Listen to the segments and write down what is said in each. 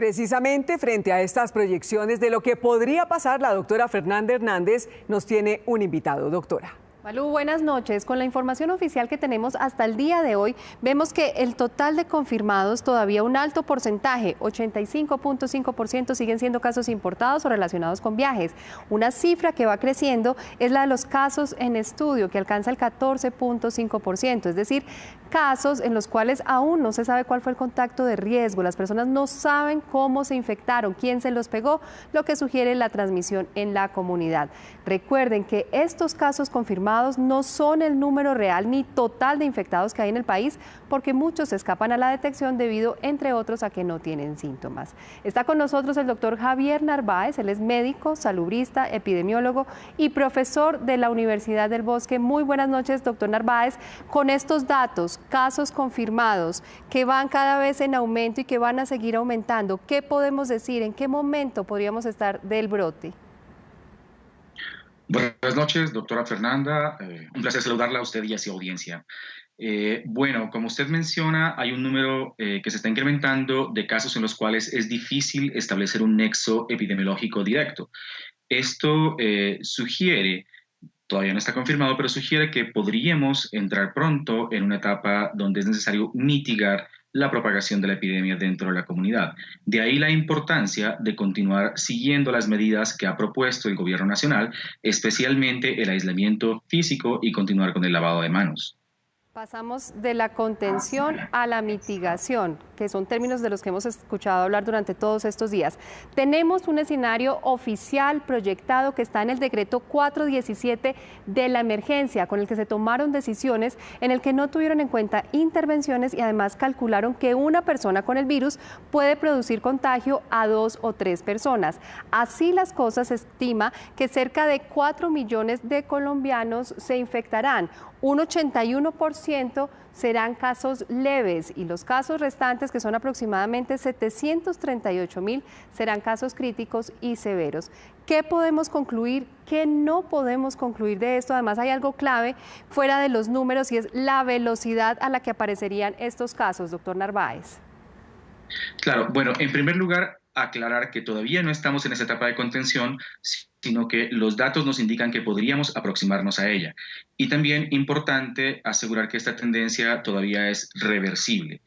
Precisamente frente a estas proyecciones de lo que podría pasar, la doctora Fernanda Hernández nos tiene un invitado. Doctora. Malú, buenas noches. Con la información oficial que tenemos hasta el día de hoy, vemos que el total de confirmados, todavía un alto porcentaje, 85.5%, siguen siendo casos importados o relacionados con viajes. Una cifra que va creciendo es la de los casos en estudio, que alcanza el 14.5%, es decir, casos en los cuales aún no se sabe cuál fue el contacto de riesgo. Las personas no saben cómo se infectaron, quién se los pegó, lo que sugiere la transmisión en la comunidad. Recuerden que estos casos confirmados no son el número real ni total de infectados que hay en el país, porque muchos escapan a la detección debido, entre otros, a que no tienen síntomas. Está con nosotros el doctor Javier Narváez, él es médico, salubrista, epidemiólogo y profesor de la Universidad del Bosque. Muy buenas noches, doctor Narváez. Con estos datos, casos confirmados, que van cada vez en aumento y que van a seguir aumentando, ¿qué podemos decir? ¿En qué momento podríamos estar del brote? Buenas noches, doctora Fernanda. Un placer saludarla a usted y a su audiencia. Bueno, como usted menciona, hay un número que se está incrementando de casos en los cuales es difícil establecer un nexo epidemiológico directo. Esto sugiere, todavía no está confirmado, pero sugiere que podríamos entrar pronto en una etapa donde es necesario mitigar la propagación de la epidemia dentro de la comunidad. De ahí la importancia de continuar siguiendo las medidas que ha propuesto el gobierno nacional, especialmente el aislamiento físico y continuar con el lavado de manos. Pasamos de la contención a la mitigación, que son términos de los que hemos escuchado hablar durante todos estos días. Tenemos un escenario oficial proyectado que está en el decreto 417 de la emergencia, con el que se tomaron decisiones, en el que no tuvieron en cuenta intervenciones y además calcularon que una persona con el virus puede producir contagio a 2 o 3 personas. Así las cosas, se estima que cerca de 4 millones de colombianos se infectarán. Un 81% serán casos leves y los casos restantes, que son aproximadamente 738.000, serán casos críticos y severos. ¿Qué podemos concluir? ¿Qué no podemos concluir de esto? Además, hay algo clave fuera de los números y es la velocidad a la que aparecerían estos casos, doctor Narváez. Claro, bueno, en primer lugar, aclarar que todavía no estamos en esa etapa de contención, sino que los datos nos indican que podríamos aproximarnos a ella. Y también importante asegurar que esta tendencia todavía es reversible.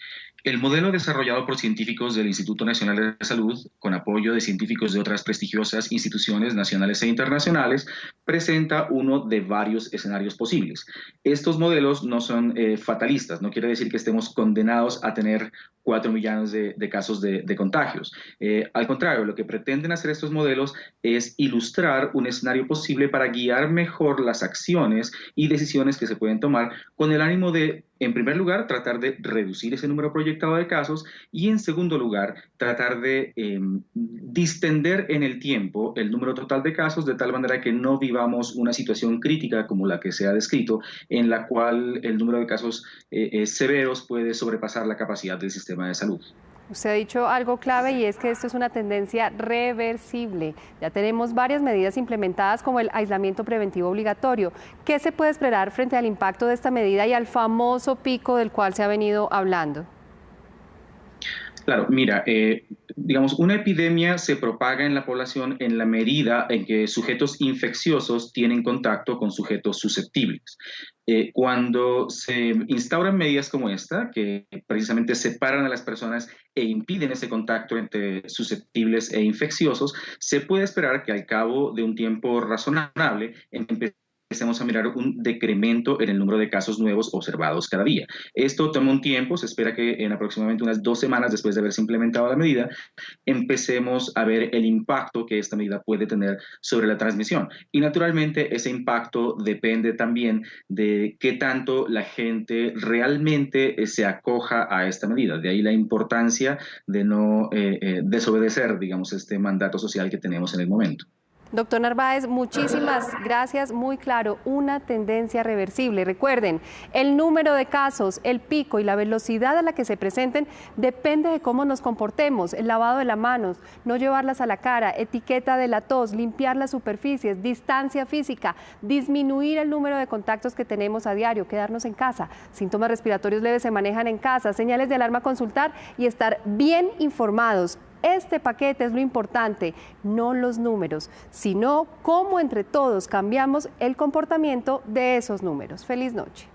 El modelo desarrollado por científicos del Instituto Nacional de Salud, con apoyo de científicos de otras prestigiosas instituciones nacionales e internacionales, presenta uno de varios escenarios posibles. Estos modelos no son fatalistas, no quiere decir que estemos condenados a tener 4 millones de casos de contagios. Al contrario, lo que pretenden hacer estos modelos es ilustrar un escenario posible para guiar mejor las acciones y decisiones que se pueden tomar, con el ánimo de, en primer lugar, tratar de reducir ese número proyectado de casos y, en segundo lugar, tratar de distender en el tiempo el número total de casos, de tal manera que no vivamos una situación crítica como la que se ha descrito, en la cual el número de casos severos puede sobrepasar la capacidad del sistema de salud. Usted ha dicho algo clave y es que esto es una tendencia reversible. Ya tenemos varias medidas implementadas como el aislamiento preventivo obligatorio. ¿Qué se puede esperar frente al impacto de esta medida y al famoso pico del cual se ha venido hablando? Claro, mira, digamos, una epidemia se propaga en la población en la medida en que sujetos infecciosos tienen contacto con sujetos susceptibles. Cuando se instauran medidas como esta, que precisamente separan a las personas e impiden ese contacto entre susceptibles e infecciosos, se puede esperar que al cabo de un tiempo razonable empecemos a mirar un decremento en el número de casos nuevos observados cada día. Esto toma un tiempo, se espera que en aproximadamente unas 2 semanas después de haberse implementado la medida, empecemos a ver el impacto que esta medida puede tener sobre la transmisión. Y naturalmente ese impacto depende también de qué tanto la gente realmente se acoja a esta medida. De ahí la importancia de no desobedecer, digamos, este mandato social que tenemos en el momento. Doctor Narváez, muchísimas gracias, muy claro, una tendencia reversible. Recuerden, el número de casos, el pico y la velocidad a la que se presenten depende de cómo nos comportemos, el lavado de las manos, no llevarlas a la cara, etiqueta de la tos, limpiar las superficies, distancia física, disminuir el número de contactos que tenemos a diario, quedarnos en casa, síntomas respiratorios leves se manejan en casa, señales de alarma a consultar y estar bien informados. Este paquete es lo importante, no los números, sino cómo entre todos cambiamos el comportamiento de esos números. Feliz noche.